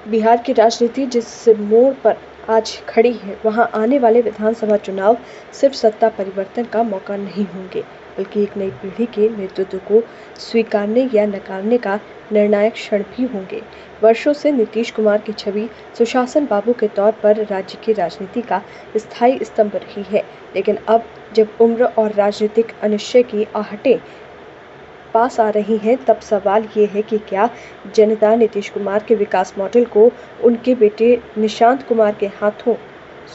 बिहार की राजनीति जिस मोड़ पर आज खड़ी है, वहां आने वाले विधानसभा चुनाव सिर्फ सत्ता परिवर्तन का मौका नहीं होंगे, बल्कि एक नई पीढ़ी के नेतृत्व को स्वीकारने या नकारने का निर्णायक क्षण भी होंगे। वर्षों से नीतीश कुमार की छवि सुशासन बाबू के तौर पर राज्य की राजनीति का स्थायी स्तंभ रही है, लेकिन अब जब उम्र और राजनीतिक अनिश्चय की आहटें पास आ रही हैं, तब सवाल ये है कि क्या जनता नीतीश कुमार के विकास मॉडल को उनके बेटे निशांत कुमार के हाथों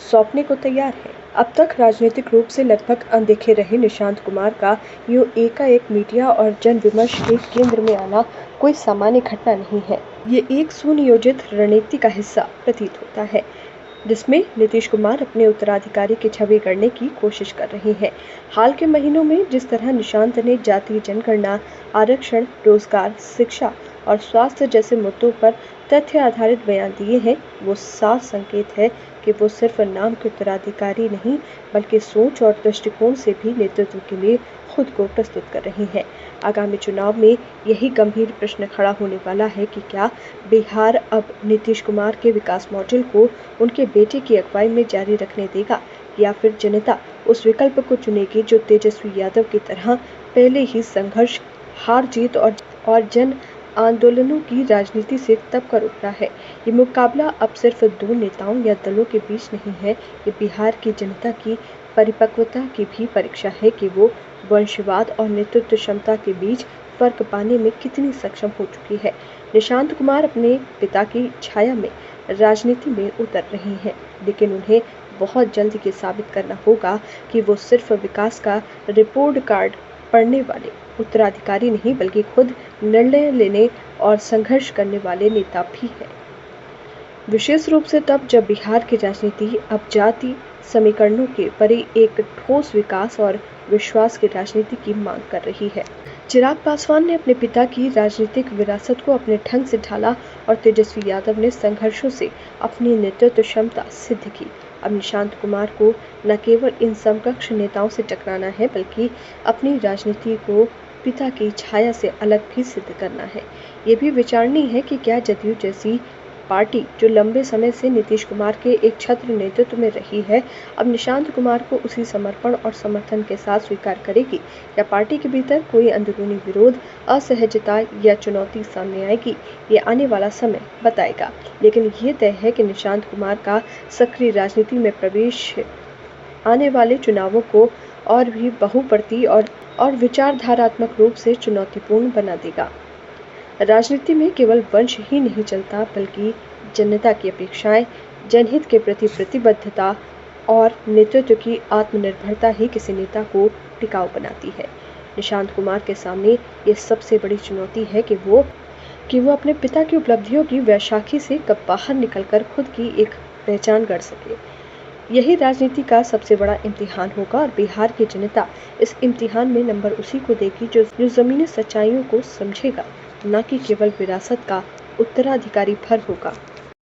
सौंपने को तैयार है। अब तक राजनीतिक रूप से लगभग अनदेखे रहे निशांत कुमार का यूं एकाएक मीडिया और जन विमर्श के केंद्र में आना कोई सामान्य घटना नहीं है। ये एक सुनियोजित रणनीति का हिस्सा प्रतीत होता है, जिसमें नीतीश कुमार अपने उत्तराधिकारी की छवि गढ़ने की कोशिश कर रहे हैं। हाल के महीनों में जिस तरह निशांत ने जातीय जनगणना, आरक्षण, रोजगार, शिक्षा और स्वास्थ्य जैसे मुद्दों पर तथ्य आधारित बयान दिए हैं, वो साफ संकेत है कि वो सिर्फ नाम के उत्तराधिकारी नहीं, बल्कि सोच और दृष्टिकोण से भी नेतृत्व के लिए खुद को प्रस्तुत कर रही हैं। आगामी चुनाव में यही गंभीर प्रश्न खड़ा होने वाला है कि क्या बिहार अब नीतीश कुमार के विकास मॉडल को उनके बेटे की अगुवाई में जारी रखने देगा, या फिर जनता उस विकल्प को चुनेगी जो तेजस्वी यादव की तरह पहले ही संघर्ष, हार जीत और जन आंदोलनों की राजनीति से तब कर उठा है। ये मुकाबला अब सिर्फ दो नेताओं या दलों के बीच नहीं है, ये बिहार की जनता की परिपक्वता की भी परीक्षा है कि वो वंशवाद और नेतृत्व क्षमता के बीच फर्क पाने में कितनी सक्षम हो चुकी है। निशांत कुमार अपने पिता की छाया में राजनीति में उतर रहे हैं, लेकिन उन्हें बहुत जल्द ये साबित करना होगा कि वो सिर्फ विकास का रिपोर्ट कार्ड पढ़ने वाले उत्तराधिकारी नहीं, बल्कि खुद निर्णय लेने और संघर्ष करने वाले नेता भी हैं। विशेष रूप से तब जब बिहार की राजनीति अब जाति समीकरणों के परे एक ठोस विकास और विश्वास की राजनीति की मांग कर रही है। चिराग पासवान ने अपने पिता की राजनीतिक विरासत को अपने ढंग से ढाला और तेजस्वी यादव ने संघर्षों से अपनी नेतृत्व क्षमता सिद्ध की। अब निशांत कुमार को न केवल इन समकक्ष नेताओं से टकराना है, बल्कि अपनी राजनीति को पिता की छाया से अलग भी सिद्ध करना है। ये भी विचारणीय है कि क्या जदयू जैसी पार्टी, जो लंबे समय से नीतीश कुमार के एक छत्र नेतृत्व में रही है, अब निशांत कुमार को उसी समर्पण और समर्थन के साथ स्वीकार करेगी, या पार्टी के भीतर कोई अंदरूनी विरोध, असहजता या चुनौती सामने आएगी, ये आने वाला समय बताएगा। लेकिन ये तय है कि निशांत कुमार का सक्रिय राजनीति में प्रवेश आने वाले चुनावों को और भी बहुपर्ती और विचारधारात्मक रूप से चुनौतीपूर्ण बना देगा। राजनीति में केवल वंश ही नहीं चलता, बल्कि जनता की अपेक्षाएं, जनहित के प्रति प्रतिबद्धता और नेतृत्व की आत्मनिर्भरता ही किसी नेता को टिकाऊ बनाती है। निशांत कुमार के सामने ये सबसे बड़ी चुनौती है कि वो अपने पिता की उपलब्धियों की वैशाखी से कब बाहर निकलकर खुद की एक पहचान गढ़ सके। यही राजनीति का सबसे बड़ा इम्तिहान होगा, और बिहार की जनता इस इम्तिहान में नंबर उसी को देगी जो जमीनी सच्चाइयों को समझेगा, न कि केवल विरासत का उत्तराधिकारी भर होगा।